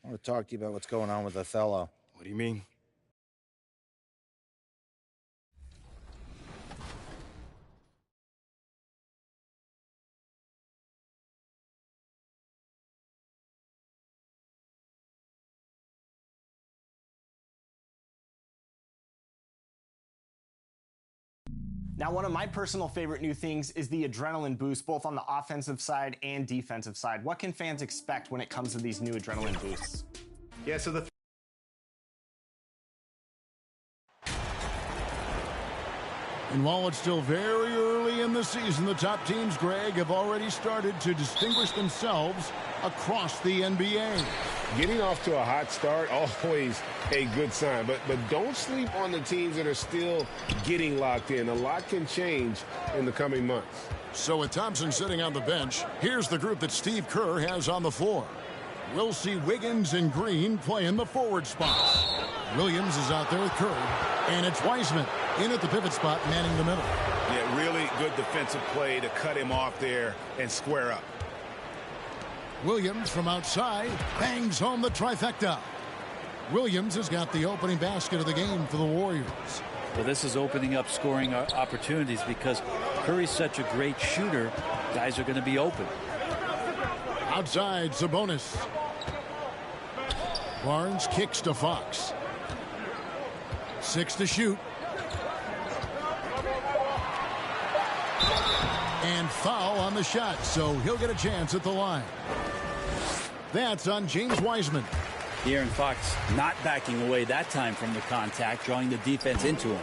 I want to talk to you about what's going on with Othello. What do you mean? Now, one of my personal favorite new things is the adrenaline boost, both on the offensive side and defensive side. What can fans expect when it comes to these new adrenaline boosts? Yeah, so And while it's still very early in the season, the top teams, Greg, have already started to distinguish themselves across the NBA. Getting off to a hot start, always a good sign. But don't sleep on the teams that are still getting locked in. A lot can change in the coming months. So with Thompson sitting on the bench, here's the group that Steve Kerr has on the floor. We'll see Wiggins and Green playing the forward spots. Williams is out there with Curry. And it's Wiseman in at the pivot spot, manning the middle. Yeah, really good defensive play to cut him off there and square up. Williams from outside bangs home the trifecta. Williams has got the opening basket of the game for the Warriors. Well, this is opening up scoring opportunities because Curry's such a great shooter. Guys are going to be open. Outside, Sabonis. Barnes kicks to Fox. 6 to shoot. And foul on the shot, so he'll get a chance at the line. That's on James Wiseman. De'Aaron Fox not backing away that time from the contact, drawing the defense into him.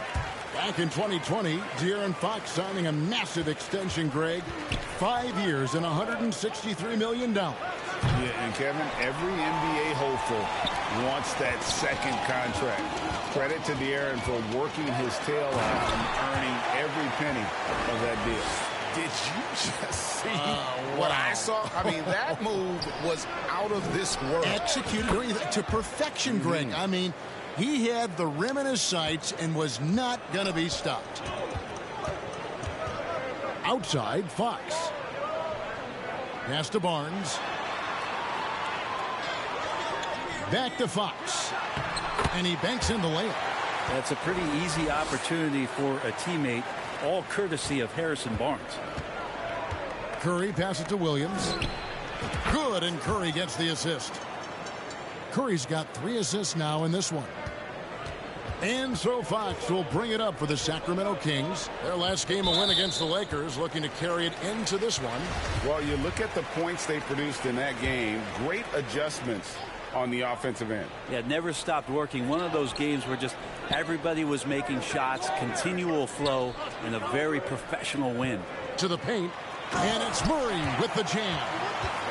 Back in 2020, De'Aaron Fox signing a massive extension, Greg. 5 years and $163 million. Yeah, and Kevin, every NBA hopeful wants that second contract. Credit to De'Aaron for working his tail off and earning every penny of that deal. Did you just see what I saw? I mean, that move was out of this world. Executed to perfection, Greg. I mean, he had the rim in his sights and was not going to be stopped. Outside, Fox. Pass to Barnes. Back to Fox. And he banks in the layup. That's a pretty easy opportunity for a teammate, all courtesy of Harrison Barnes. Curry passes to Williams. Good, and Curry gets the assist. Curry's got 3 assists now in this one. And so Fox will bring it up for the Sacramento Kings. Their last game, a win against the Lakers, looking to carry it into this one. Well, you look at the points they produced in that game. Great adjustments on the offensive end. Yeah, it never stopped working. One of those games where just everybody was making shots, continual flow, and a very professional win. To the paint, and it's Murray with the jam.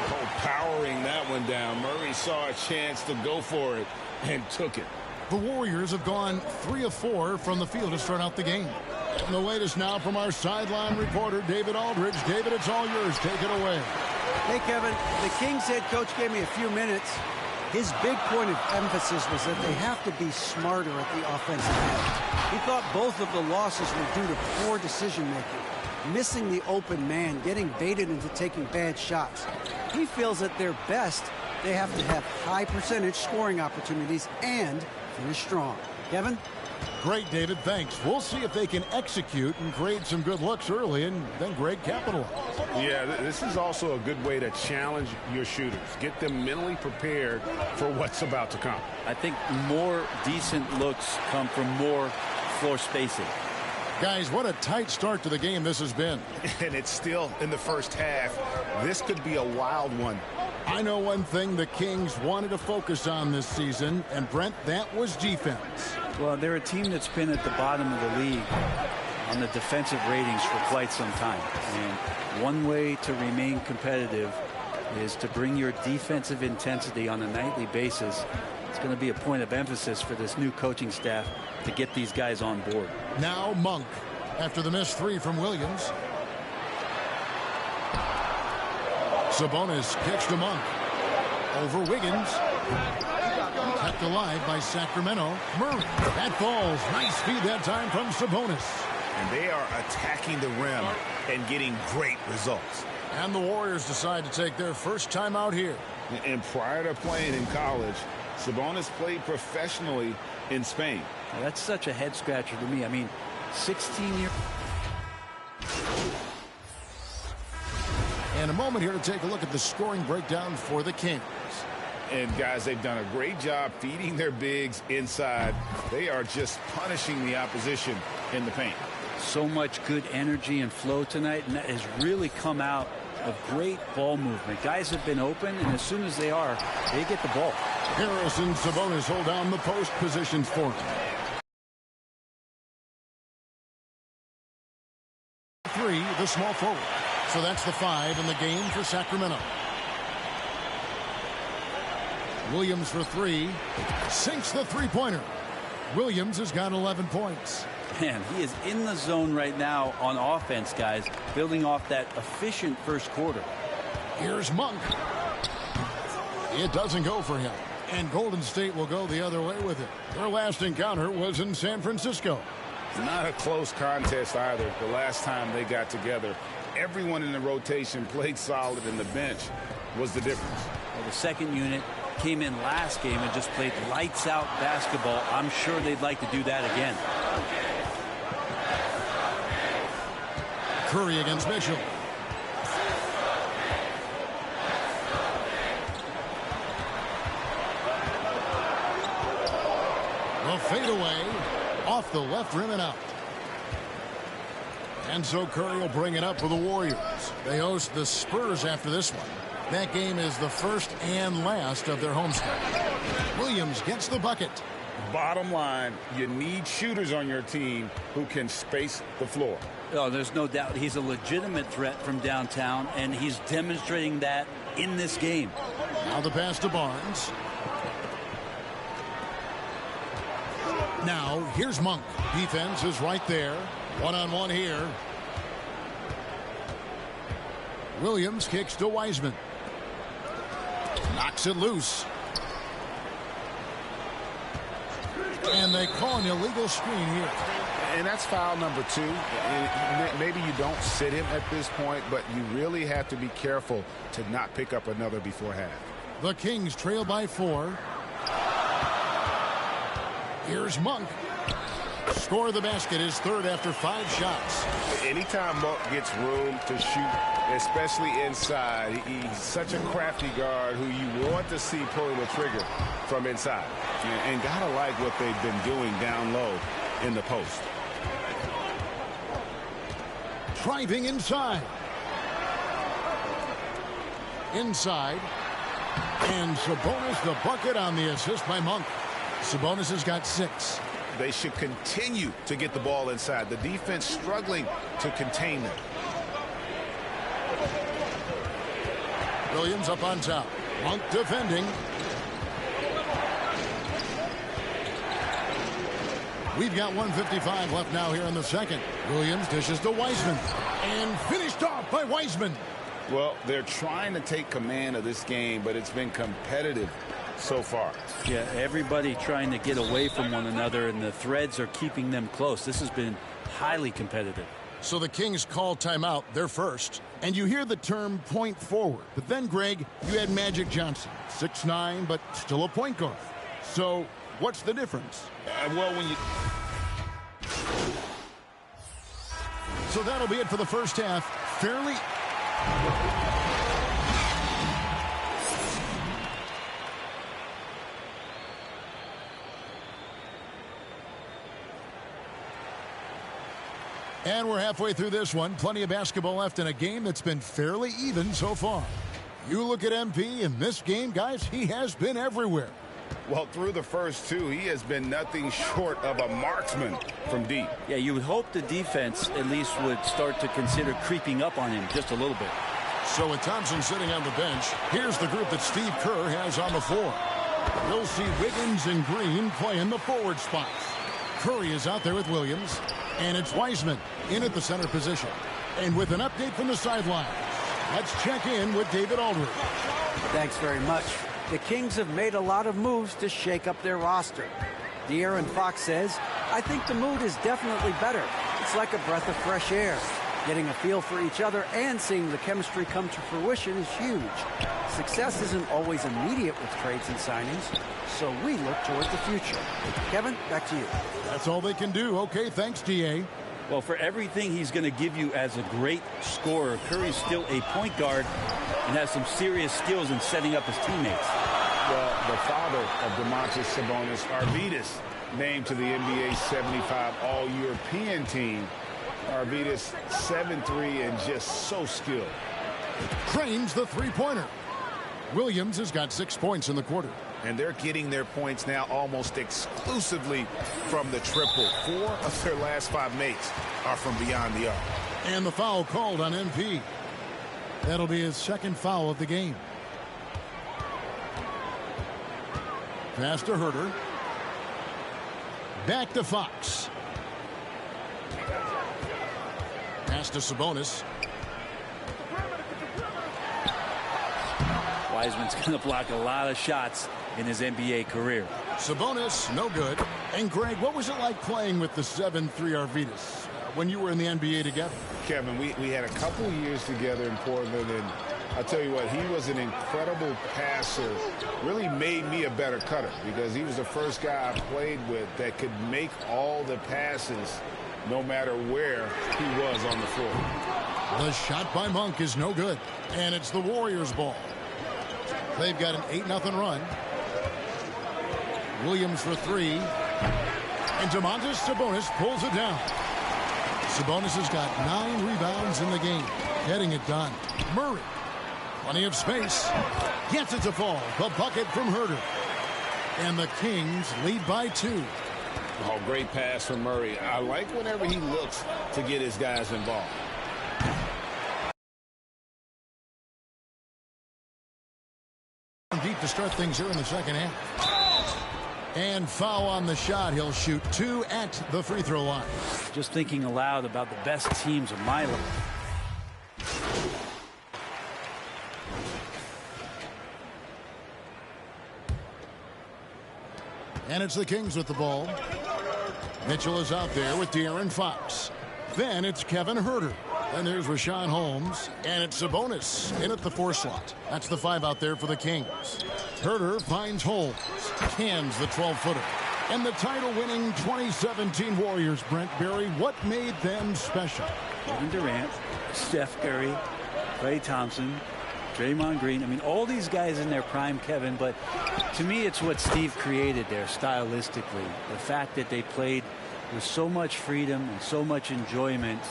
Oh, powering that one down. Murray saw a chance to go for it and took it. The Warriors have gone 3 of 4 from the field to start out the game. And the latest now from our sideline reporter, David Aldridge. David, it's all yours. Take it away. Hey, Kevin, the Kings head coach gave me a few minutes. His big point of emphasis was that they have to be smarter at the offensive end. He thought both of the losses were due to poor decision-making, missing the open man, getting baited into taking bad shots. He feels at their best, they have to have high percentage scoring opportunities and finish strong. Kevin? Great, David. Thanks. We'll see if they can execute and create some good looks early, and then Greg capitalize. Yeah, this is also a good way to challenge your shooters. Get them mentally prepared for what's about to come. I think more decent looks come from more floor spacing. Guys, what a tight start to the game this has been. And it's still in the first half. This could be a wild one. I know one thing the Kings wanted to focus on this season, and Brent, that was defense. Well, they're a team that's been at the bottom of the league on the defensive ratings for quite some time. And one way to remain competitive is to bring your defensive intensity on a nightly basis. It's going to be a point of emphasis for this new coaching staff to get these guys on board. Now Monk after the missed 3 from Williams. Sabonis kicks to Monk. Over Wiggins. Kept alive by Sacramento. Murray. That falls. Nice feed that time from Sabonis. And they are attacking the rim and getting great results. And the Warriors decide to take their first time out here. And prior to playing in college, Sabonis played professionally in Spain. Now, that's such a head scratcher to me. I mean, 16 years. And a moment here to take a look at the scoring breakdown for the Kings. And guys, they've done a great job feeding their bigs inside. They are just punishing the opposition in the paint. So much good energy and flow tonight, and that has really come out of great ball movement. Guys have been open, and as soon as they are, they get the ball. Harris and Sabonis hold down the post positions for him. 3, the small forward. So that's the 5 in the game for Sacramento. Williams for 3. Sinks the three-pointer. Williams has got 11 points. Man, he is in the zone right now on offense, guys, building off that efficient first quarter. Here's Monk. It doesn't go for him. And Golden State will go the other way with it. Their last encounter was in San Francisco. Not a close contest either. The last time they got together, everyone in the rotation played solid, and the bench was the difference. Well, the second unit came in last game and just played lights out basketball. I'm sure they'd like to do that again. Curry against Mitchell. The fadeaway off the left rim and out. And so Curry will bring it up for the Warriors. They host the Spurs after this one. That game is the first and last of their homestand. Williams gets the bucket. Bottom line, you need shooters on your team who can space the floor. Oh, there's no doubt he's a legitimate threat from downtown, and he's demonstrating that in this game. Now the pass to Barnes. Now here's Monk. Defense is right there. One-on-one here. Williams kicks to Wiseman. Knocks it loose. And they call an illegal screen here. And that's foul number 2. Maybe you don't sit him at this point, but you really have to be careful to not pick up another before half. The Kings trail by 4. Here's Monk. Score the basket, his third after 5 shots. Anytime Monk gets room to shoot, especially inside, he's such a crafty guard who you want to see pulling the trigger from inside. And gotta like what they've been doing down low in the post. Driving inside. Inside. And Sabonis the bucket on the assist by Monk. Sabonis has got 6. They should continue to get the ball inside. The defense struggling to contain them. Williams up on top. Monk defending. We've got 1:55 left now here in the second. Williams dishes to Wiseman. And finished off by Wiseman. Well, they're trying to take command of this game, but it's been competitive so far. Yeah, everybody trying to get away from one another, and the threads are keeping them close. This has been highly competitive. So the Kings call timeout, their first. And you hear the term point forward. But then, Greg, you had Magic Johnson, 6'9", but still a point guard. So what's the difference? Well, when you... So that'll be it for the first half. Fairly... And we're halfway through this one. Plenty of basketball left in a game that's been fairly even so far. You look at MP in this game, guys, he has been everywhere. Well, through the first 2, he has been nothing short of a marksman from deep. Yeah, you would hope the defense at least would start to consider creeping up on him just a little bit. So with Thompson sitting on the bench, here's the group that Steve Kerr has on the floor. You'll see Wiggins and Green playing the forward spots. Curry is out there with Williams. And it's Wiseman in at the center position. And with an update from the sideline, let's check in with David Aldridge. Thanks very much. The Kings have made a lot of moves to shake up their roster. De'Aaron Fox says, I think the mood is definitely better. It's like a breath of fresh air. Getting a feel for each other and seeing the chemistry come to fruition is huge. Success isn't always immediate with trades and signings, so we look toward the future. Kevin, back to you. That's all they can do. Okay, thanks, DA. Well, for everything he's going to give you as a great scorer, Curry's still a point guard and has some serious skills in setting up his teammates. Well, the father of Domantas Sabonis, Arvydas, named to the NBA 75 All-European team. Arvydas 7'3" and just so skilled. Cranes the three-pointer. Williams has got 6 points in the quarter. And they're getting their points now almost exclusively from the triple. 4 of their last 5 makes are from beyond the arc. And the foul called on MP. That'll be his second foul of the game. Pass to Herter. Back to Fox. Pass to Sabonis. Wiseman's going to block a lot of shots in his NBA career. Sabonis, no good. And Greg, what was it like playing with the 7'3" Arvydas when you were in the NBA together? Kevin, we had a couple years together in Portland, and I'll tell you what, he was an incredible passer. Really made me a better cutter because he was the first guy I played with that could make all the passes no matter where he was on the floor. The shot by Monk is no good, and it's the Warriors' ball. They've got an 8-0 run. Williams for 3. And Domantas Sabonis pulls it down. Sabonis has got 9 rebounds in the game. Getting it done. Murray. Plenty of space. Gets it to fall. The bucket from Herter. And the Kings lead by 2. Oh, great pass from Murray. I like whenever he looks to get his guys involved. Deep to start things here in the second half. And foul on the shot. He'll shoot 2 at the free throw line. Just thinking aloud about the best teams of my level. And it's the Kings with the ball. Mitchell is out there with De'Aaron Fox. Then it's Kevin Herter. And there's Rashawn Holmes. And it's Sabonis in at the 4 slot. That's the 5 out there for the Kings. Herter finds Holmes. Cans the 12-footer. And the title-winning 2017 Warriors, Brent Berry, what made them special? Kevin Durant, Steph Curry, Klay Thompson, Draymond Green. I mean, all these guys in their prime, Kevin, but to me, it's what Steve created there stylistically. The fact that they played with so much freedom and so much enjoyment.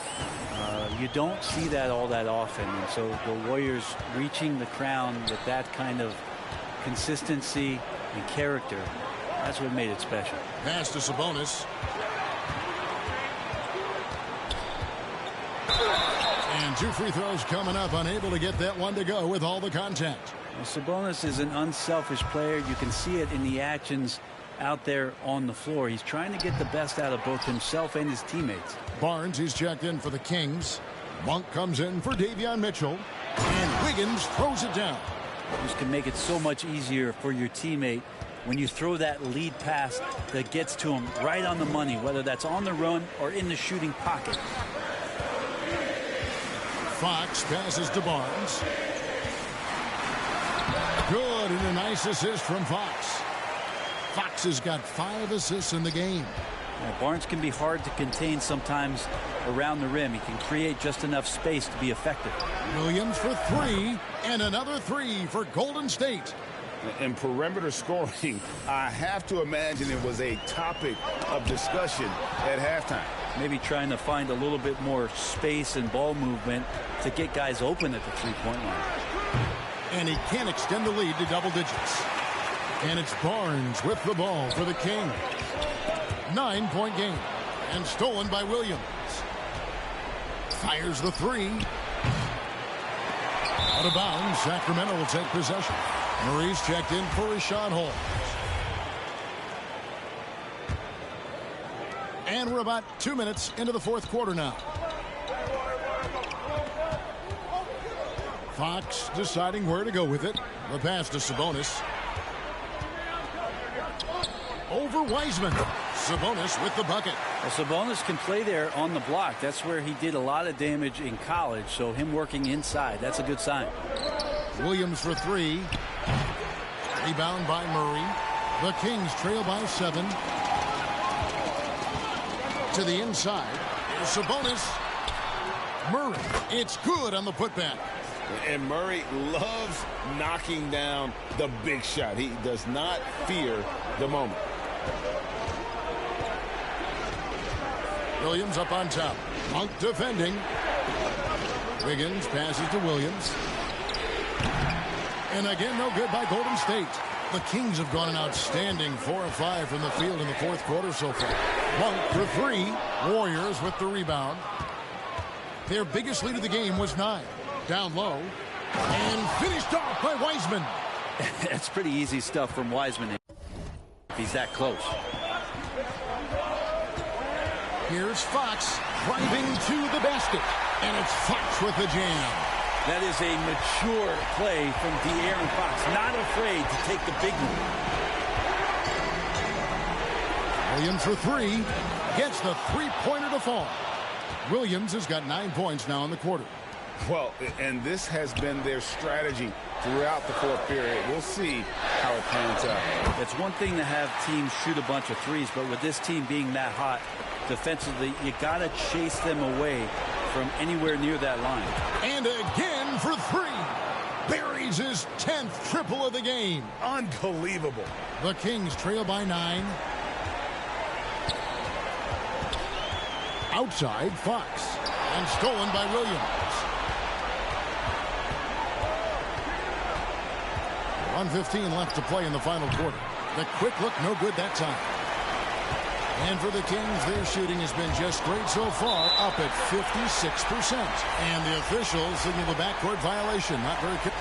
You don't see that all that often. And so the Warriors reaching the crown with that kind of consistency and character, that's what made it special. Pass to Sabonis. And 2 free throws coming up. Unable to get that one to go with all the contact. Well, Sabonis is an unselfish player. You can see it in the actions out there on the floor. He's trying to get the best out of both himself and his teammates. Barnes, he's checked in for the Kings. Monk comes in for Davion Mitchell. And Wiggins throws it down. This can make it so much easier for your teammate when you throw that lead pass that gets to him right on the money, whether that's on the run or in the shooting pocket. Fox passes to Barnes. Good, and a nice assist from Fox. Fox has got 5 assists in the game. Now, Barnes can be hard to contain sometimes around the rim. He can create just enough space to be effective. Williams for 3, and another 3 for Golden State. In perimeter scoring, I have to imagine it was a topic of discussion at halftime. Maybe trying to find a little bit more space and ball movement to get guys open at the three-point line. And he can extend the lead to double digits. And it's Barnes with the ball for the Kings. 9-point game. And stolen by Williams. Fires the 3. Out of bounds. Sacramento will take possession. Murray's checked in for Rashawn Holmes. And we're about 2 minutes into the 4th quarter now. Fox deciding where to go with it. The pass to Sabonis. Over Wiseman. Sabonis with the bucket. Well, Sabonis can play there on the block. That's where he did a lot of damage in college, so him working inside, that's a good sign. Williams for three. Rebound by Murray. The Kings trail by 7. To the inside. Here's Sabonis. Murray. It's good on the putback. And Murray loves knocking down the big shot. He does not fear the moment. Williams up on top. Monk defending. Wiggins passes to Williams. And again, no good by Golden State. The Kings have gone an outstanding 4 of 5 from the field in the fourth quarter so far. Monk for 3. Warriors with the rebound. Their biggest lead of the game was 9. Down low. And finished off by Wiseman. That's pretty easy stuff from Wiseman if he's that close. Here's Fox driving to the basket. And it's Fox with the jam. That is a mature play from De'Aaron Fox. Not afraid to take the big one. Williams for 3. Gets the three-pointer to fall. Williams has got 9 points now in the quarter. Well, and this has been their strategy throughout the fourth period. We'll see how it pans out. It's one thing to have teams shoot a bunch of threes, but with this team being that hot defensively, you got to chase them away from anywhere near that line. And again for 3. Buries his 10th triple of the game. Unbelievable. The Kings trail by 9. Outside, Fox. And stolen by Williams. 1:15 left to play in the final quarter. The quick look, no good that time. And for the Kings, their shooting has been just great so far, up at 56%. And the officials signal the backcourt violation. Not very good.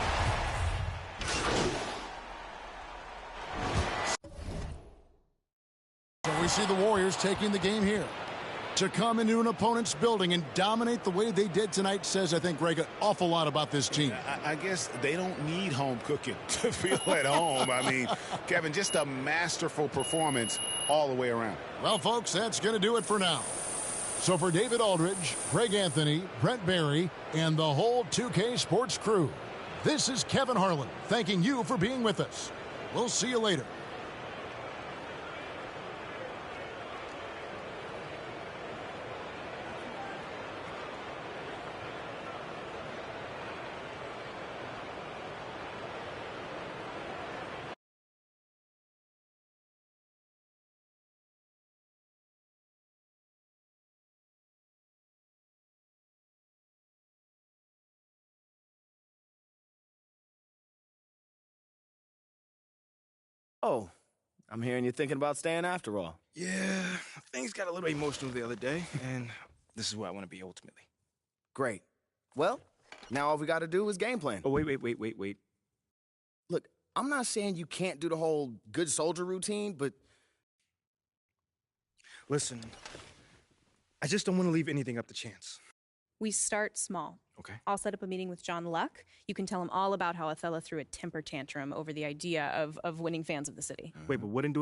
So we see the Warriors taking the game here. To come into an opponent's building and dominate the way they did tonight says, I think, Greg, an awful lot about this team. I guess they don't need home cooking to feel at home. I mean, Kevin, just a masterful performance all the way around. Well, folks, that's going to do it for now. So for David Aldridge, Greg Anthony, Brent Barry, and the whole 2K Sports crew, this is Kevin Harlan thanking you for being with us. We'll see you later. Oh, I'm hearing you're thinking about staying after all. Yeah, things got a little emotional the other day, and this is where I want to be ultimately. Great. Well, now all we got to do is game plan. Oh, wait. Look, I'm not saying you can't do the whole good soldier routine, but... Listen, I just don't want to leave anything up to chance. We start small. Okay. I'll set up a meeting with John Luck. You can tell him all about how Othello threw a temper tantrum over the idea of winning fans of the city. Wait, but what in do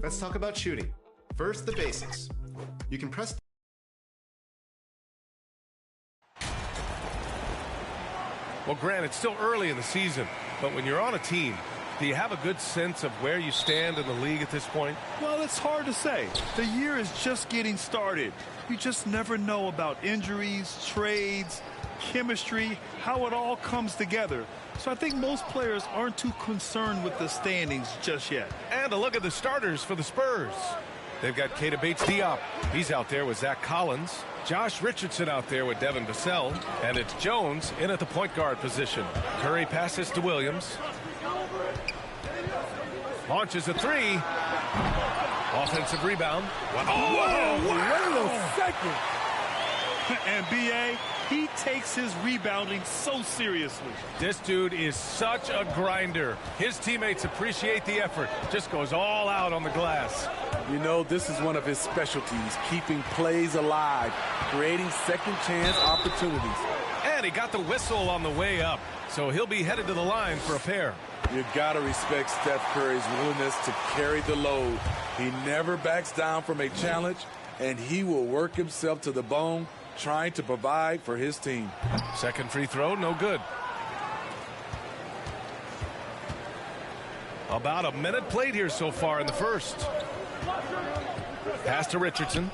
Let's talk about shooting. First, the basics. You can press. Well, Grant, it's still early in the season, but when you're on a team, do you have a good sense of where you stand in the league at this point? Well, it's hard to say. The year is just getting started. You just never know about injuries, trades, chemistry, how it all comes together. So I think most players aren't too concerned with the standings just yet. And a look at the starters for the Spurs. They've got Keita Bates-Diop. He's out there with Zach Collins. Josh Richardson out there with Devin Vassell. And it's Jones in at the point guard position. Curry passes to Williams. Launches a three. Offensive rebound. Whoa, wait a second. And B.A., he takes his rebounding so seriously. This dude is such a grinder. His teammates appreciate the effort. Just goes all out on the glass. You know, this is one of his specialties, keeping plays alive, creating second chance opportunities. And he got the whistle on the way up, so he'll be headed to the line for a pair. You gotta respect Steph Curry's willingness to carry the load. He never backs down from a challenge, and he will work himself to the bone, trying to provide for his team. Second free throw, no good. About a minute played here so far in the first. Pass to Richardson.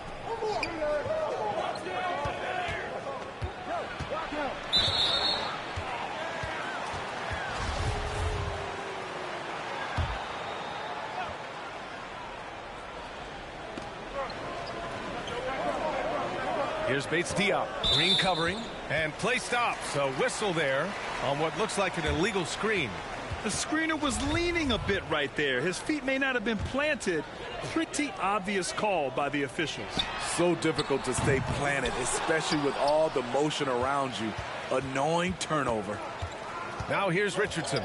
Here's Bates-Diop. Green covering. And play stops. A whistle there on what looks like an illegal screen. The screener was leaning a bit right there. His feet may not have been planted. Pretty obvious call by the officials. So difficult to stay planted, especially with all the motion around you. Annoying turnover. Now here's Richardson.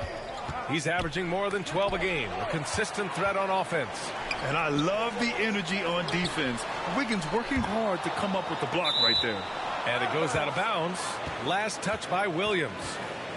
He's averaging more than 12 a game. A consistent threat on offense. And I love the energy on defense. Wiggins working hard to come up with the block right there. And it goes out of bounds. Last touch by Williams.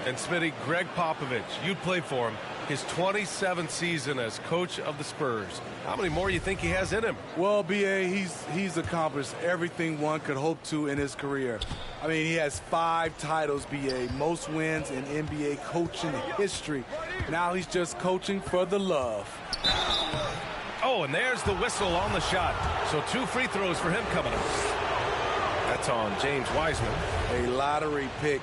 And Smitty, Greg Popovich, you play for him. His 27th season as coach of the Spurs. How many more you think he has in him? Well, B.A., he's accomplished everything one could hope to in his career. I mean, he has 5 titles, B.A., most wins in NBA coaching history. Now he's just coaching for the love. Oh, and there's the whistle on the shot. So 2 free throws for him coming up. That's on James Wiseman. A lottery pick.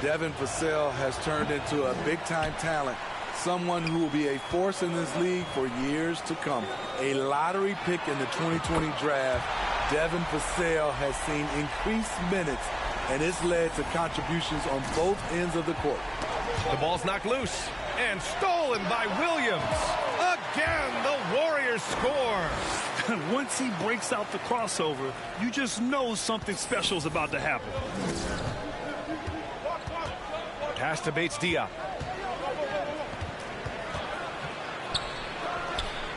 Devin Vassell has turned into a big-time talent. Someone who will be a force in this league for years to come. A lottery pick in the 2020 draft. Devin Vassell has seen increased minutes, and it's led to contributions on both ends of the court. The ball's knocked loose and stolen by Williams. Again, the Warriors score. Once he breaks out the crossover, you just know something special is about to happen. Pass to Bates-Diop.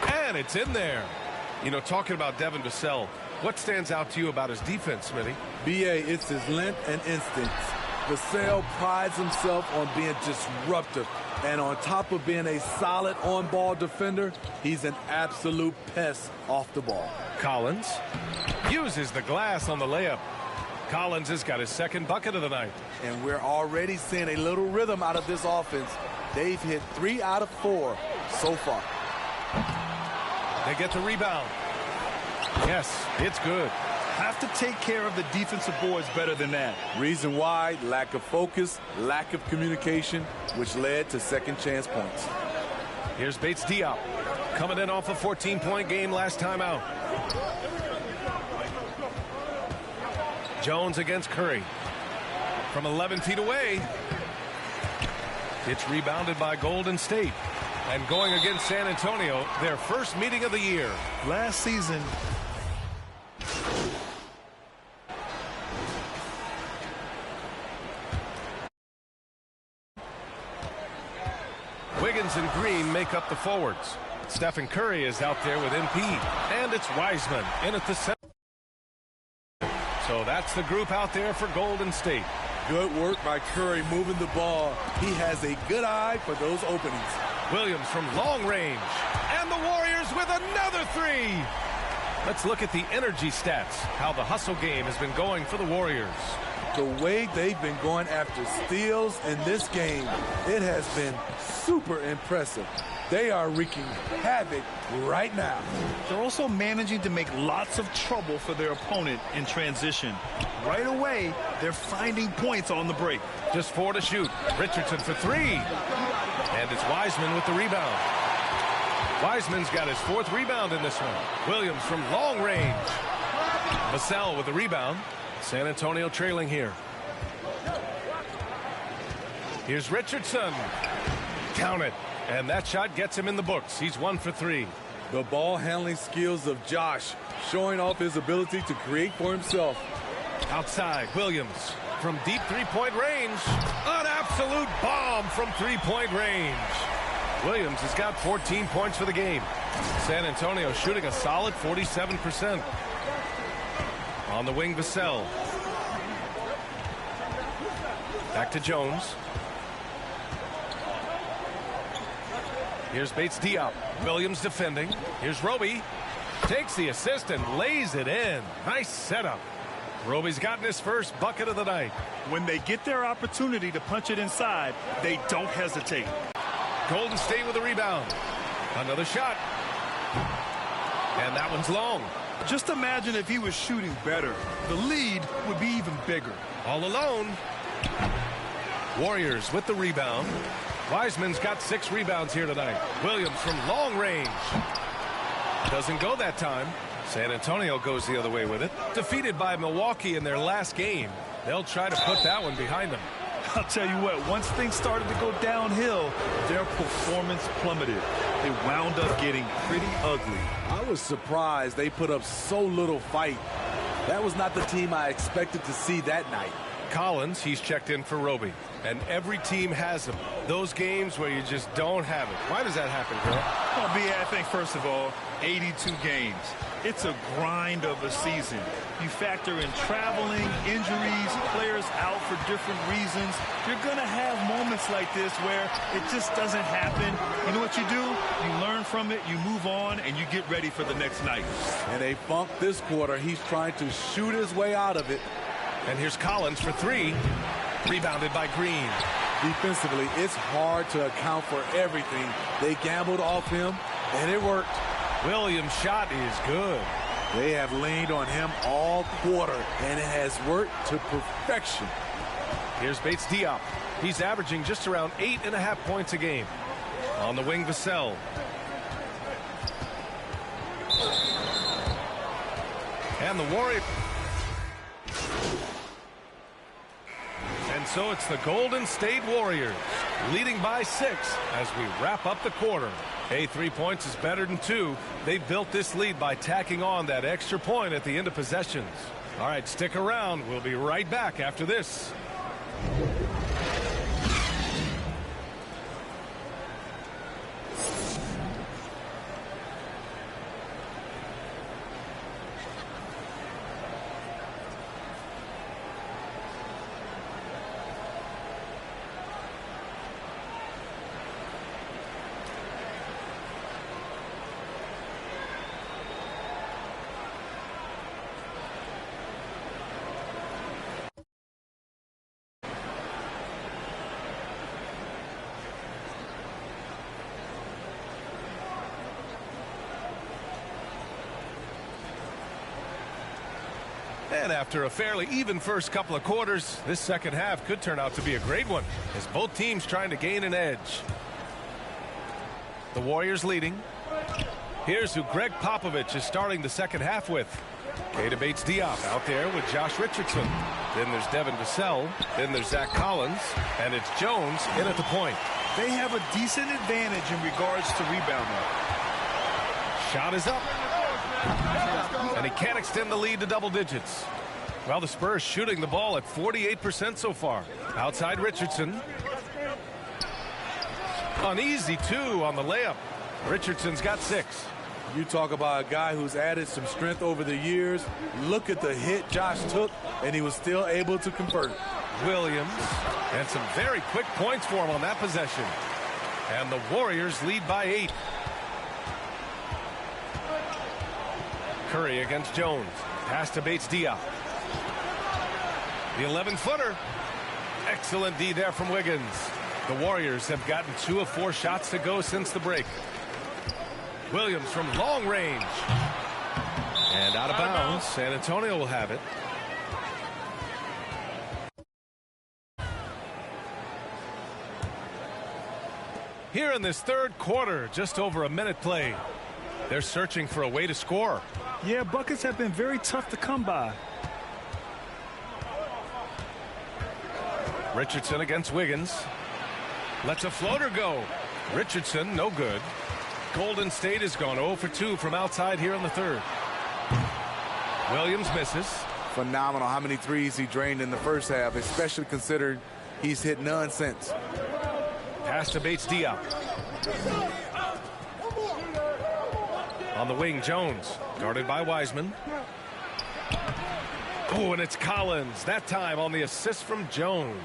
And it's in there. You know, talking about Devin Vassell, what stands out to you about his defense, Smitty? B.A., it's his length and instincts. Vassell prides himself on being disruptive. And on top of being a solid on-ball defender, he's an absolute pest off the ball. Collins uses the glass on the layup. Collins has got his second bucket of the night. And we're already seeing a little rhythm out of this offense. They've hit 3 out of 4 so far. They get the rebound. Yes, it's good. Have to take care of the defensive boards better than that. Reason why? Lack of focus, lack of communication, which led to second chance points. Here's Bates-Diop coming in off a 14-point game last time out. Jones against Curry. From 11 feet away. It's rebounded by Golden State. And going against San Antonio, their first meeting of the year. Last season. Wiggins and Green make up the forwards. Stephen Curry is out there with MP. And it's Wiseman in at the center. So that's the group out there for Golden State. Good work by Curry moving the ball. He has a good eye for those openings. Williams from long range. And the Warriors win. with another three. Let's look at the energy stats, how the hustle game has been going for the Warriors. The way they've been going after steals in this game, it has been super impressive. They are wreaking havoc right now. They're also managing to make lots of trouble for their opponent in transition. Right away, they're finding points on the break. Just 4 to shoot. Richardson for 3. And it's Wiseman with the rebound. Wiseman's got his 4th rebound in this one. Williams from long range. Vassell with the rebound. San Antonio trailing here. Here's Richardson. Count it. And that shot gets him in the books. He's 1 for 3. The ball handling skills of Josh, showing off his ability to create for himself. Outside, Williams from deep three-point range. An absolute bomb from three-point range. Williams has got 14 points for the game. San Antonio shooting a solid 47%. On the wing, Vassell. Back to Jones. Here's Bates Diop. Williams defending. Here's Roby. Takes the assist and lays it in. Nice setup. Roby's gotten his first bucket of the night. When they get their opportunity to punch it inside, they don't hesitate. Golden State with a rebound. Another shot. And that one's long. Just imagine if he was shooting better. The lead would be even bigger. All alone. Warriors with the rebound. Wiseman's got 6 rebounds here tonight. Williams from long range. Doesn't go that time. San Antonio goes the other way with it. Defeated by Milwaukee in their last game. They'll try to put that one behind them. I'll tell you what, once things started to go downhill, their performance plummeted. They wound up getting pretty ugly. I was surprised they put up so little fight. That was not the team I expected to see that night. Collins, he's checked in for Roby. And every team has them. Those games where you just don't have it. Why does that happen, Bill? Well, B, I think, first of all, 82 games. It's a grind of a season. You factor in traveling, injuries, players out for different reasons. You're going to have moments like this where it just doesn't happen. You know what you do? You learn from it, you move on, and you get ready for the next night. And they funk this quarter. He's trying to shoot his way out of it. And here's Collins for 3. Rebounded by Green. Defensively, it's hard to account for everything. They gambled off him, and it worked. Williams' shot is good. They have leaned on him all quarter, and it has worked to perfection. Here's Bates Diop. He's averaging just around 8.5 points a game. On the wing, Vassell. And the Warriors. And so it's the Golden State Warriors leading by 6 as we wrap up the quarter. Hey, 3 points is better than 2. They built this lead by tacking on that extra point at the end of possessions. All right, stick around. We'll be right back after this. And after a fairly even first couple of quarters, this second half could turn out to be a great one as both teams trying to gain an edge. The Warriors leading. Here's who Greg Popovich is starting the second half with. Keita Bates-Diop out there with Josh Richardson. Then there's Devin Vassell. Then there's Zach Collins. And it's Jones in at the point. They have a decent advantage in regards to rebounding. Shot is up. And he can't extend the lead to double digits. Well, the Spurs shooting the ball at 48% so far. Outside Richardson. An easy 2 on the layup. Richardson's got 6. You talk about a guy who's added some strength over the years. Look at the hit Josh took, and he was still able to convert. Williams, and some very quick points for him on that possession. And the Warriors lead by 8. Curry against Jones. Pass to Bates-Diop. The 11-footer. Excellent D there from Wiggins. The Warriors have gotten 2 of 4 shots to go since the break. Williams from long range. And out of bounds. San Antonio will have it. Here in this third quarter, just over a minute played. They're searching for a way to score. Yeah, buckets have been very tough to come by. Richardson against Wiggins. Lets a floater go. Richardson, no good. Golden State has gone 0 for 2 from outside here in the third. Williams misses. Phenomenal how many threes he drained in the first half, especially considering he's hit none since. Pass to Bates-Diop. On the wing, Jones. Guarded by Wiseman. Oh, and it's Collins. That time on the assist from Jones.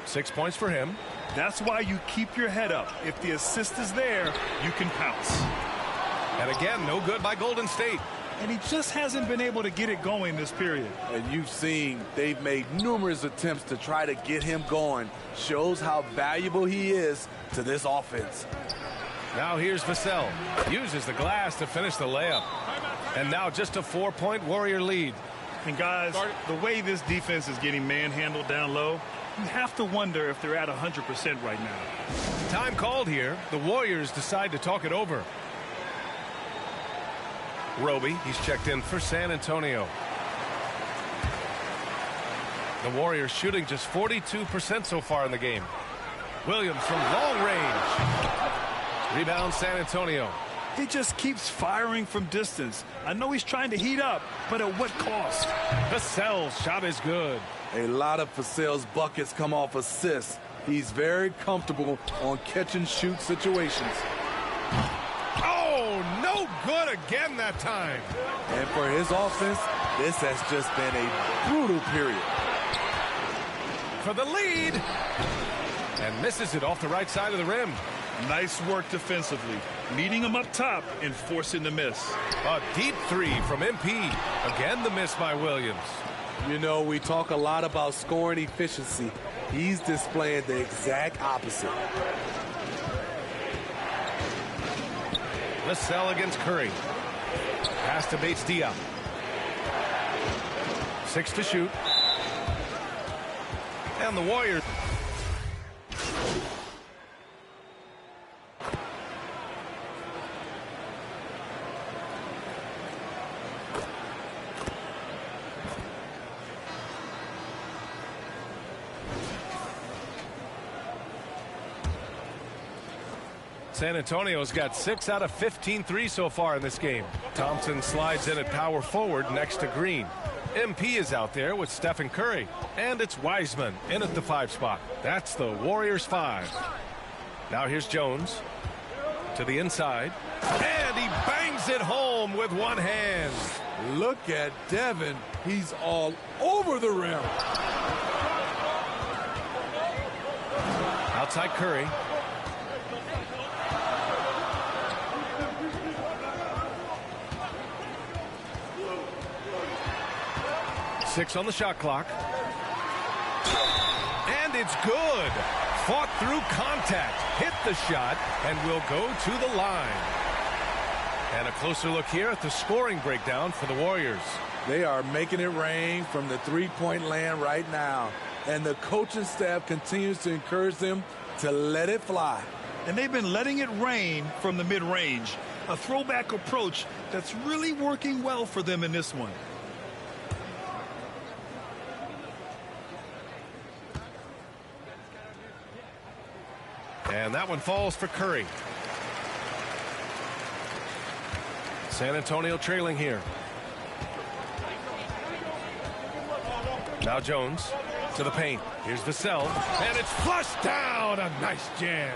6 points for him. That's why you keep your head up. If the assist is there, you can pounce. And again, no good by Golden State. And he just hasn't been able to get it going this period. And you've seen they've made numerous attempts to try to get him going. Shows how valuable he is to this offense. Now here's Vassell. Uses the glass to finish the layup. And now just a 4-point Warrior lead. And guys, the way this defense is getting manhandled down low, you have to wonder if they're at 100% right now. Time called here. The Warriors decide to talk it over. Roby, he's checked in for San Antonio. The Warriors shooting just 42% so far in the game. Williams from long range. Rebound San Antonio. He just keeps firing from distance. I know he's trying to heat up, but at what cost? Vassell's shot is good. A lot of Vassell's buckets come off assists. He's very comfortable on catch and shoot situations. Oh, no good again that time. And for his offense, this has just been a brutal period. For the lead. And misses it off the right side of the rim. Nice work defensively, meeting him up top and forcing the miss. A deep three from MP. Again, the miss by Williams. You know, we talk a lot about scoring efficiency. He's displaying the exact opposite. Vassell against Curry. Pass to Bates-Diop. 6 to shoot. And the Warriors. San Antonio's got 6 out of 15 threes so far in this game. Thompson slides in at power forward next to Green. MP is out there with Stephen Curry. And it's Wiseman in at the 5 spot. That's the Warriors 5. Now here's Jones to the inside. And he bangs it home with one hand. Look at Devin. He's all over the rim. Outside Curry. Six on the shot clock. And it's good. Fought through contact. Hit the shot and will go to the line. And a closer look here at the scoring breakdown for the Warriors. They are making it rain from the three-point land right now. And the coaching staff continues to encourage them to let it fly. And they've been letting it rain from the mid-range. A throwback approach that's really working well for them in this one. And that one falls for Curry. San Antonio trailing here. Now Jones to the paint. Here's Vassell. And it's flushed down. A nice jam.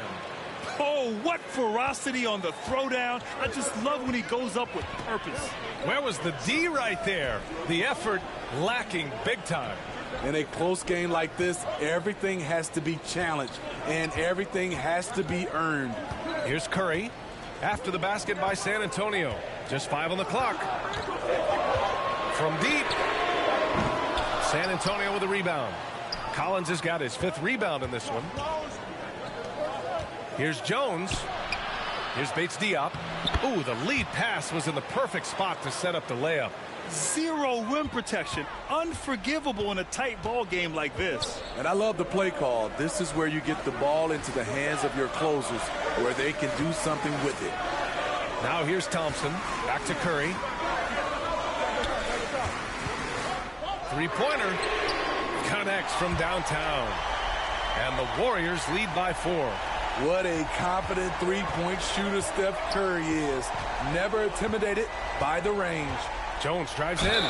Oh, what ferocity on the throwdown. I just love when he goes up with purpose. Where was the D right there? The effort lacking big time. In a close game like this, everything has to be challenged and everything has to be earned. Here's Curry. After the basket by San Antonio. Just 5 on the clock. From deep. San Antonio with a rebound. Collins has got his 5th rebound in this one. Here's Jones. Here's Bates Diop. Ooh, the lead pass was in the perfect spot to set up the layup. Zero rim protection. Unforgivable in a tight ball game like this. And I love the play call. This is where you get the ball into the hands of your closers, where they can do something with it. Now here's Thompson. Back to Curry. Three-pointer. Connects from downtown. And the Warriors lead by 4. What a confident three-point shooter Steph Curry is. Never intimidated by the range. Jones drives in.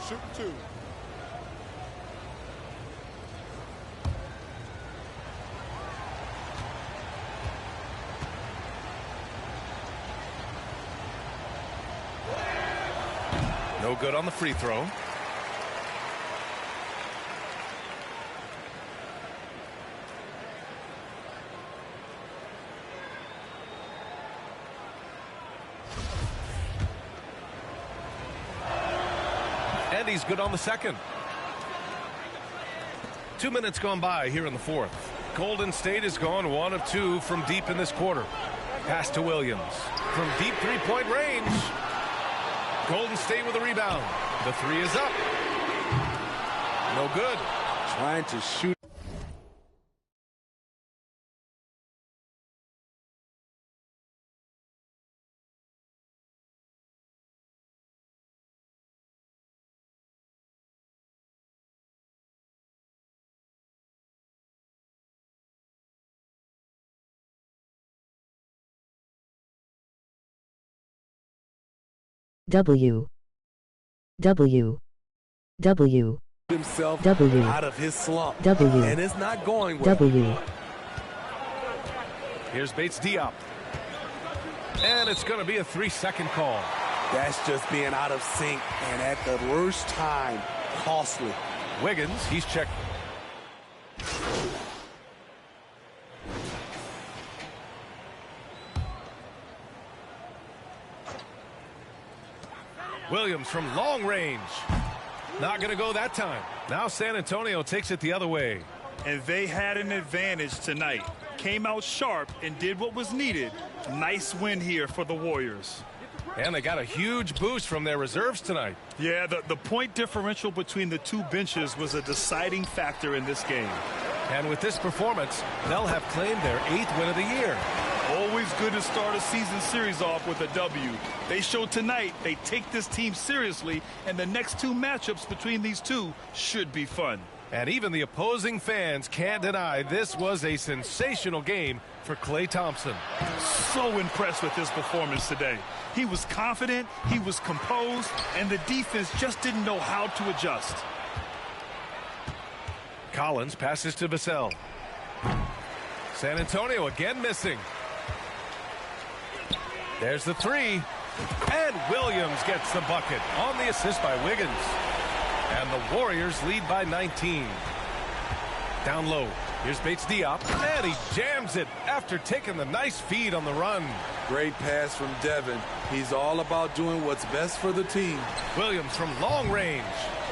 Shoot 2. No good on the free throw. And he's good on the second. 2 minutes gone by here in the 4th. Golden State has gone 1 of 2 from deep in this quarter. Pass to Williams. From deep three-point range. Golden State with a rebound. The 3 is up. No good. Trying to shoot. Himself out of his slump. And it's not going well. Here's Bates Diop. And it's going to be a 3-second call. That's just being out of sync and at the worst time, costly. Wiggins, he's checked. Williams from long range. Not going to go that time. Now San Antonio takes it the other way. And they had an advantage tonight. Came out sharp and did what was needed. Nice win here for the Warriors. And they got a huge boost from their reserves tonight. Yeah, the point differential between the two benches was a deciding factor in this game. And with this performance, they'll have claimed their 8th win of the year. Always good to start a season series off with a W. They showed tonight they take this team seriously, and the next 2 matchups between these two should be fun. And even the opposing fans can't deny this was a sensational game for Klay Thompson. So impressed with his performance today. He was confident, he was composed, and the defense just didn't know how to adjust. Collins passes to Vassell. San Antonio again missing. There's the 3. And Williams gets the bucket on the assist by Wiggins. And the Warriors lead by 19. Down low. Here's Bates Diop. And he jams it after taking the nice feed on the run. Great pass from Devin. He's all about doing what's best for the team. Williams from long range.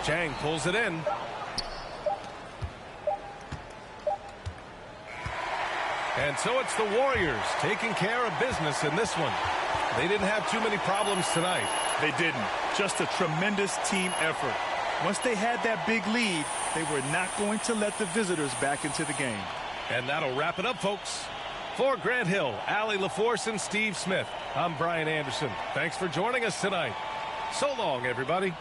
Chang pulls it in. And so it's the Warriors taking care of business in this one. They didn't have too many problems tonight. They didn't. Just a tremendous team effort. Once they had that big lead, they were not going to let the visitors back into the game. And that'll wrap it up, folks. For Grant Hill, Allie LaForce, and Steve Smith, I'm Brian Anderson. Thanks for joining us tonight. So long, everybody.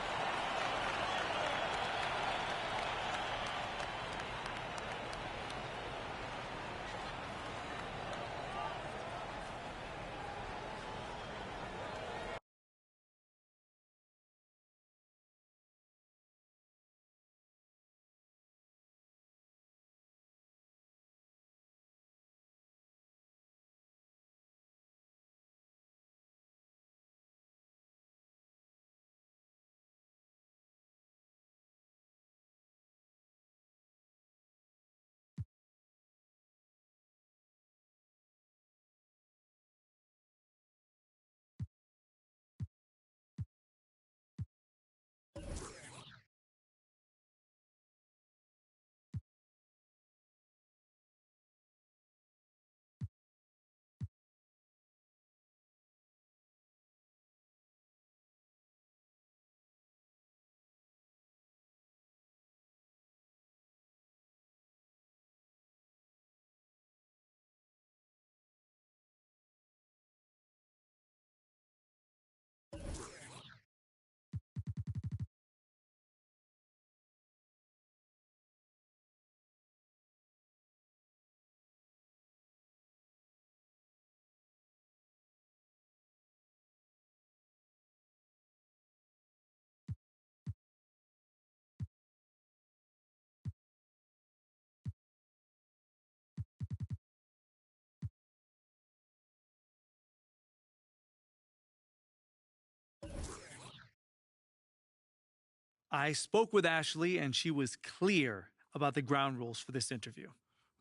I spoke with Ashley, and she was clear about the ground rules for this interview.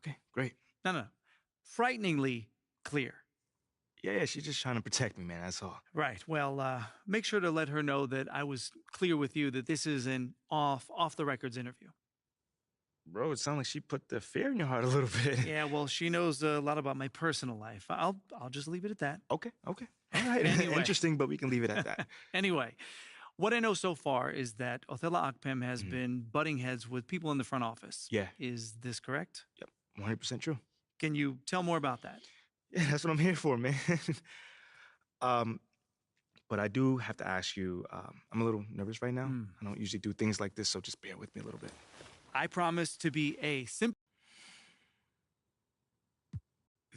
Okay, great. No. Frighteningly clear. Yeah, she's just trying to protect me, man. That's all. Right. Well, make sure to let her know that I was clear with you that this is an off-the-records interview. Bro, it sounds like she put the fear in your heart a little bit. Yeah, well, she knows a lot about my personal life. I'll just leave it at that. Okay. All right. Anyway. Interesting, but we can leave it at that. Anyway, what I know so far is that Othello Akpem has been butting heads with people in the front office. Yeah. Is this correct? Yep, 100% true. Can you tell more about that? Yeah, that's what I'm here for, man. But I do have to ask you, I'm a little nervous right now. I don't usually do things like this, so just bear with me a little bit. I promise to be a simple...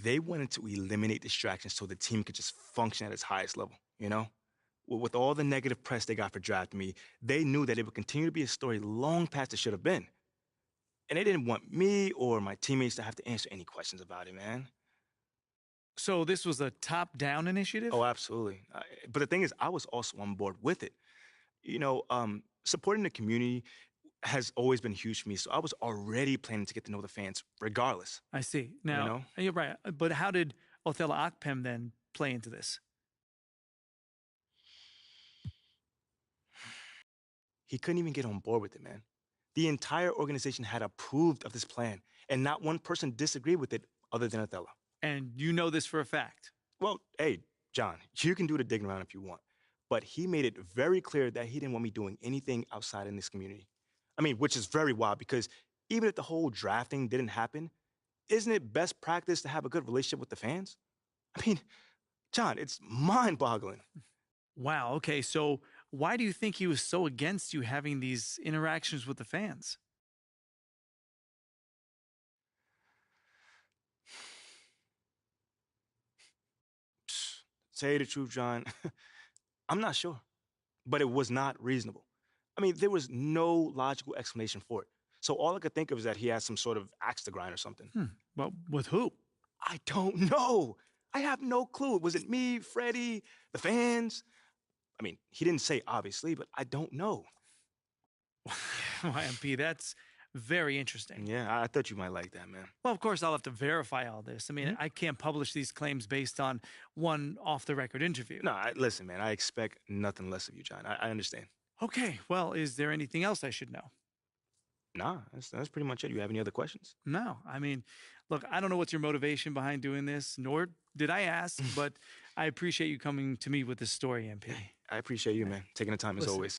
They wanted to eliminate distractions so the team could just function at its highest level, you know? With all the negative press they got for drafting me, they knew that it would continue to be a story long past it should have been. And they didn't want me or my teammates to have to answer any questions about it, man. So this was a top-down initiative? Oh, absolutely. But the thing is, I was also on board with it. You know, supporting the community has always been huge for me, so I was already planning to get to know the fans regardless. I see. Now, you know? You're right. But how did Othello Akpem then play into this? He couldn't even get on board with it, man. The entire organization had approved of this plan, and not one person disagreed with it other than Othello. And you know this for a fact? Well, hey, John, you can do the digging around if you want, but he made it very clear that he didn't want me doing anything outside in this community. I mean, which is very wild because even if the whole drafting didn't happen, isn't it best practice to have a good relationship with the fans? I mean, John, it's mind-boggling. Wow, okay, so why do you think he was so against you having these interactions with the fans? Say the truth, John, I'm not sure, but it was not reasonable. I mean, there was no logical explanation for it. So all I could think of is that he had some sort of axe to grind or something. Well, with who? I don't know. I have no clue. Was it me, Freddie, the fans? I mean, he didn't say obviously, but I don't know. MP, that's very interesting. Yeah, I thought you might like that, man. Well, of course, I'll have to verify all this. I mean, I can't publish these claims based on one off-the-record interview. No, listen, man, I expect nothing less of you, John. I understand. Okay, well, is there anything else I should know? Nah, that's pretty much it. You have any other questions? No. I mean, look, I don't know what's your motivation behind doing this, nor did I ask, but I appreciate you coming to me with this story, MP. I appreciate you, man. Taking the time as always.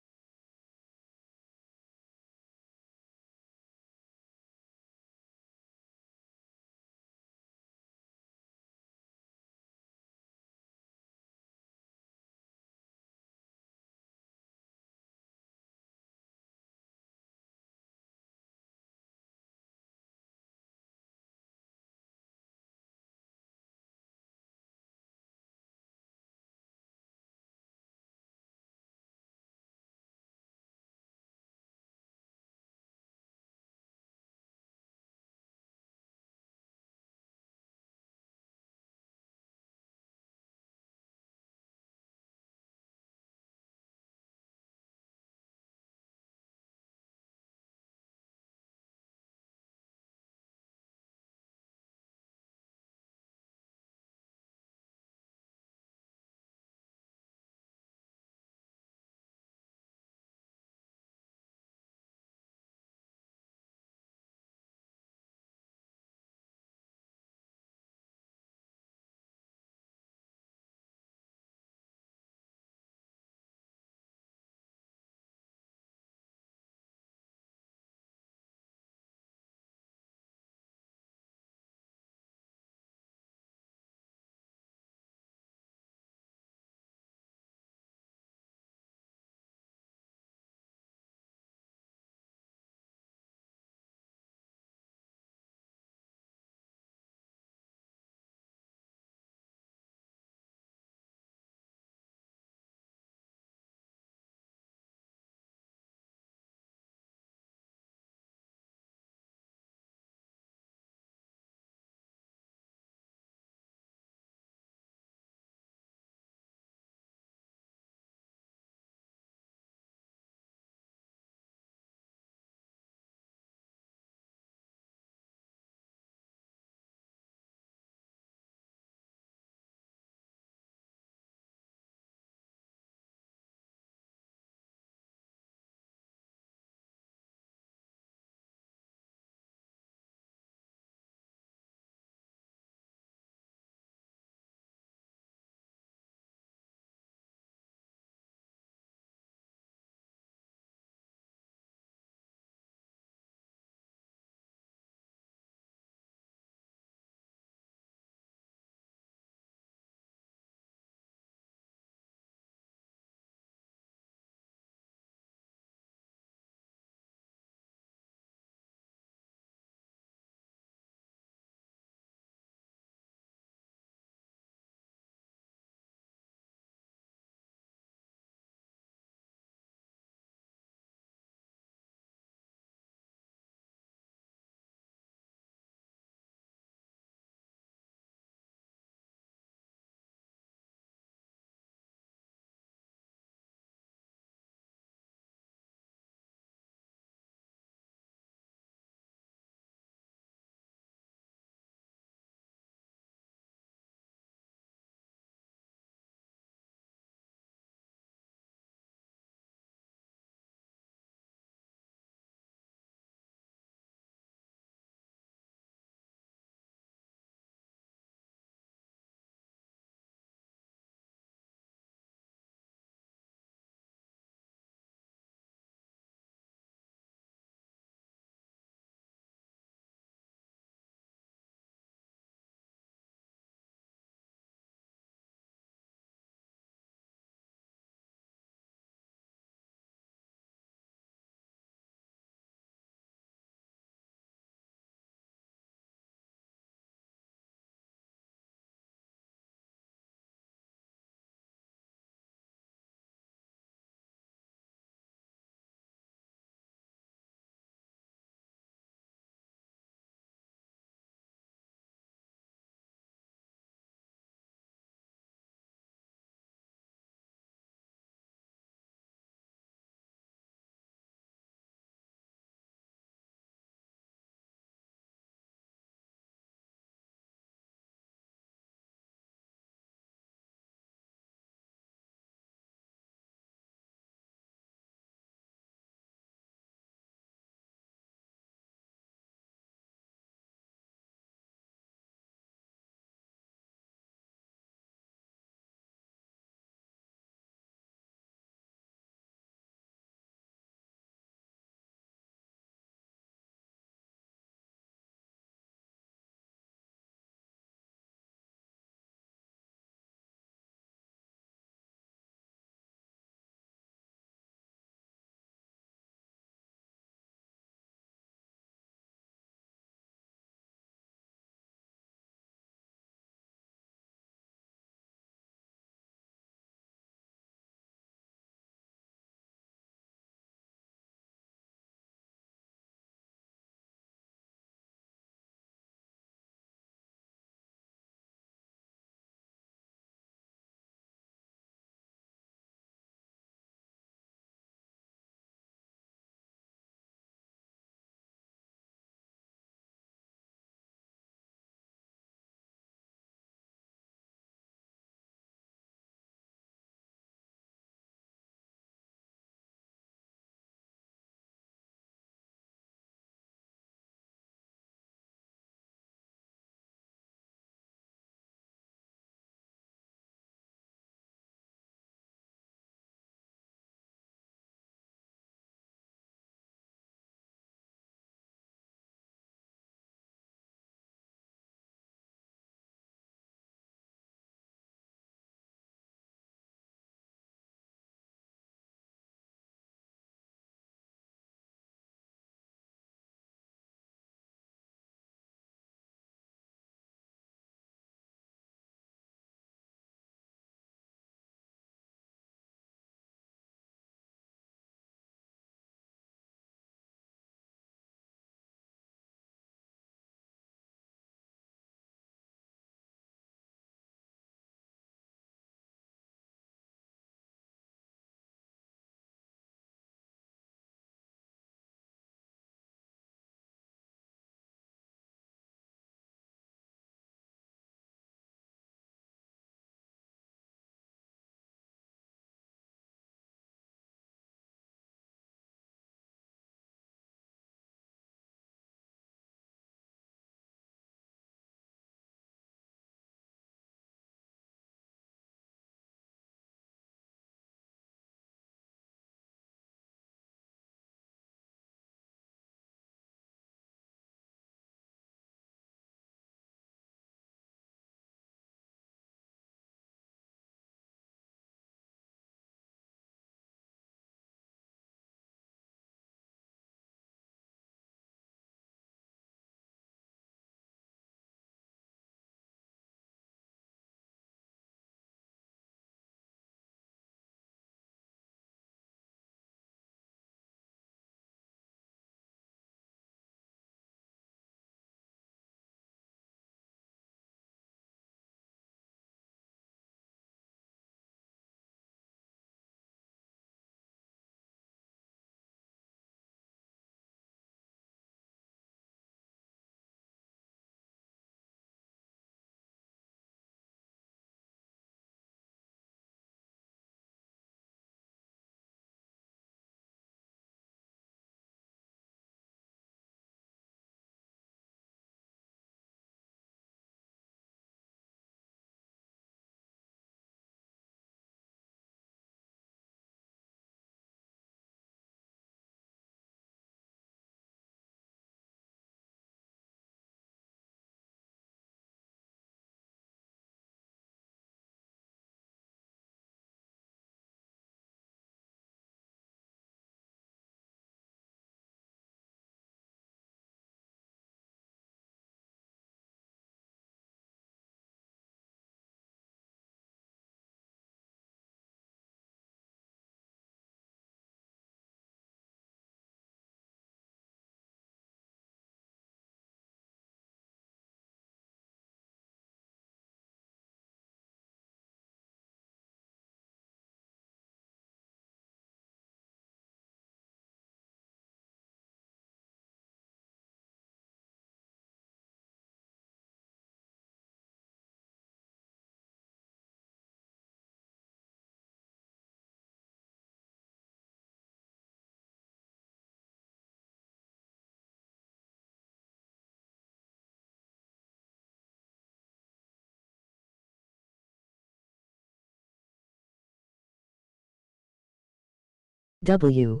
W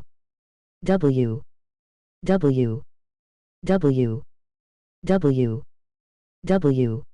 W W W W W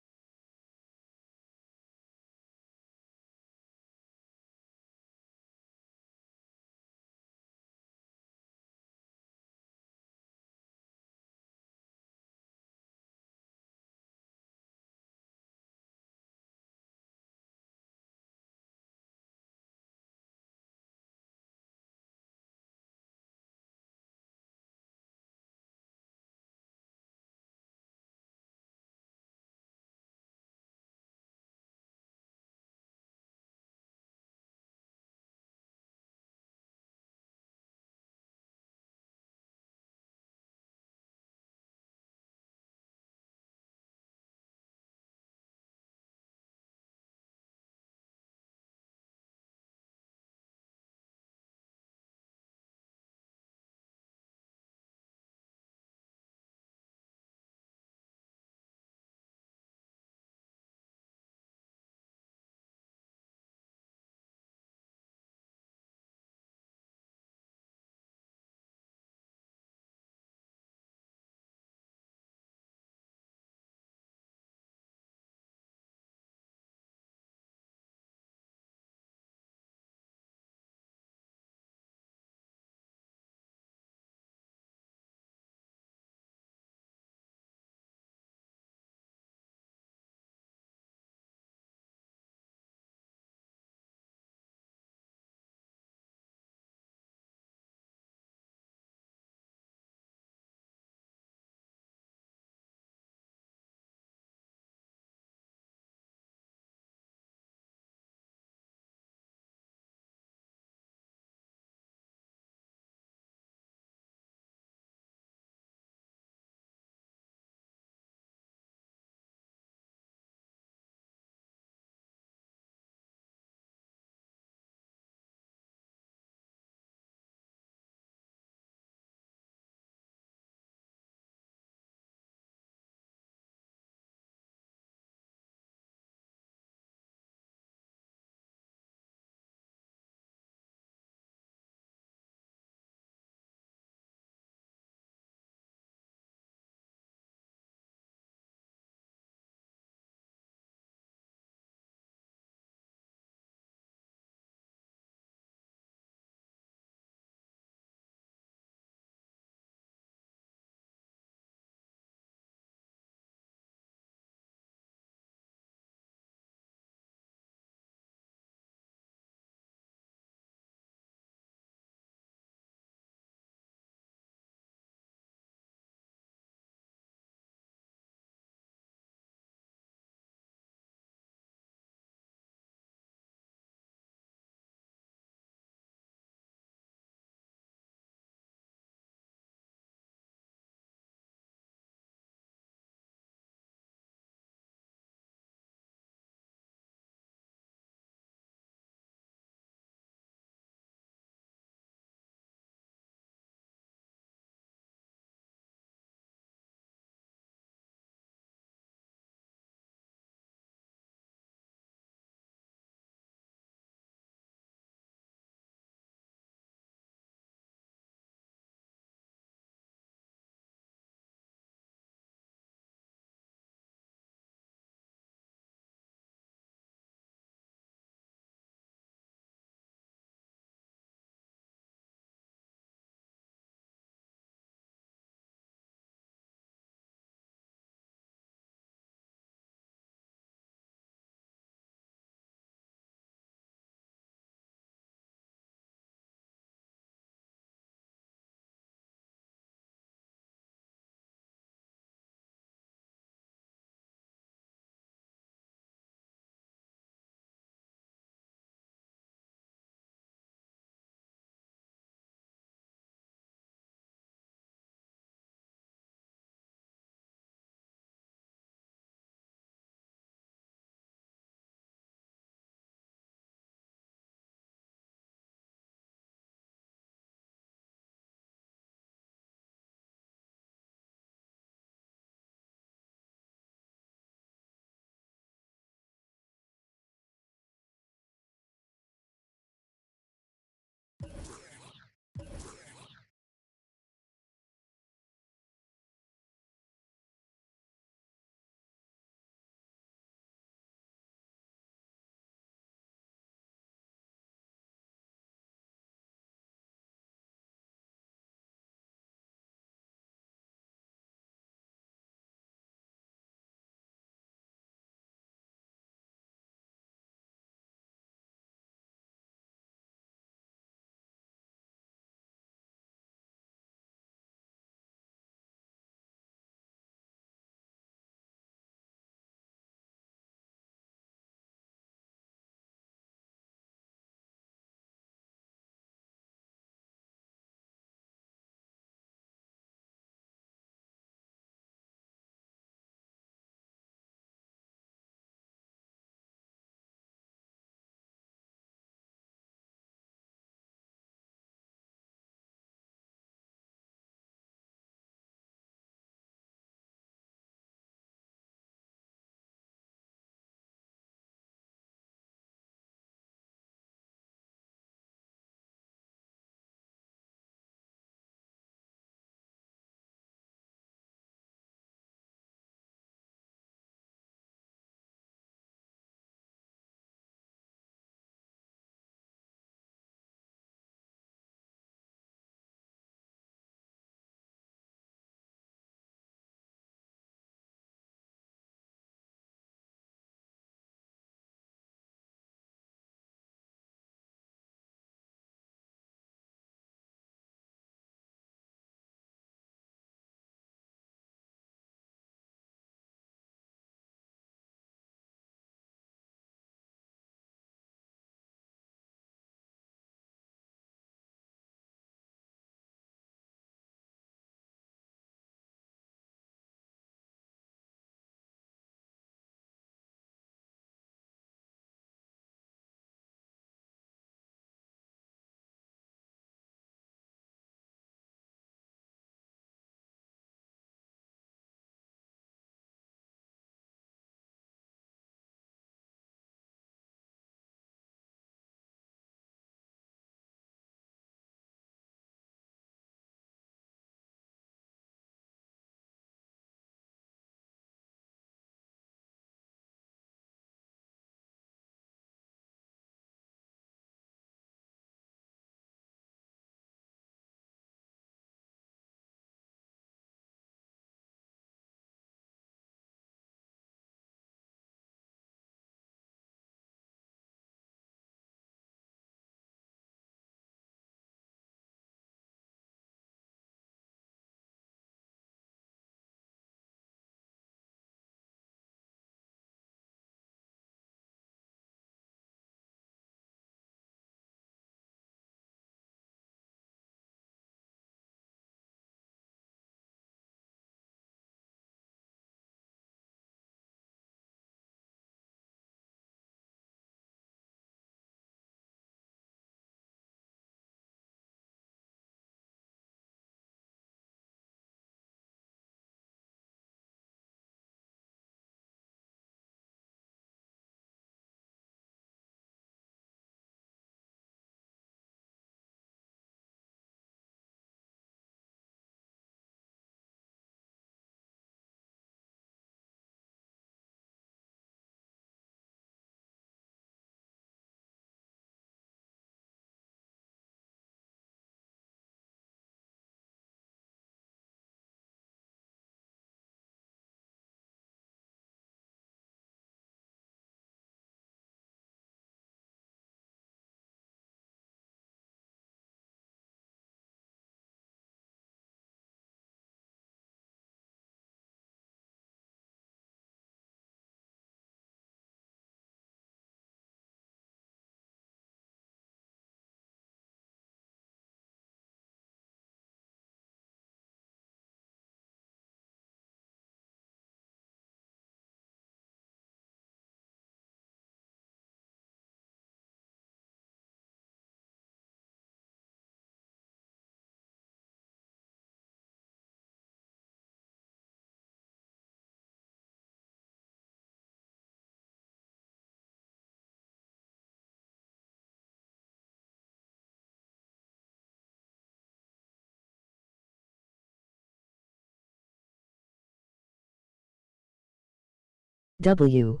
W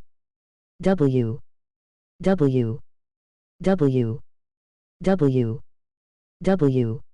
W W W W W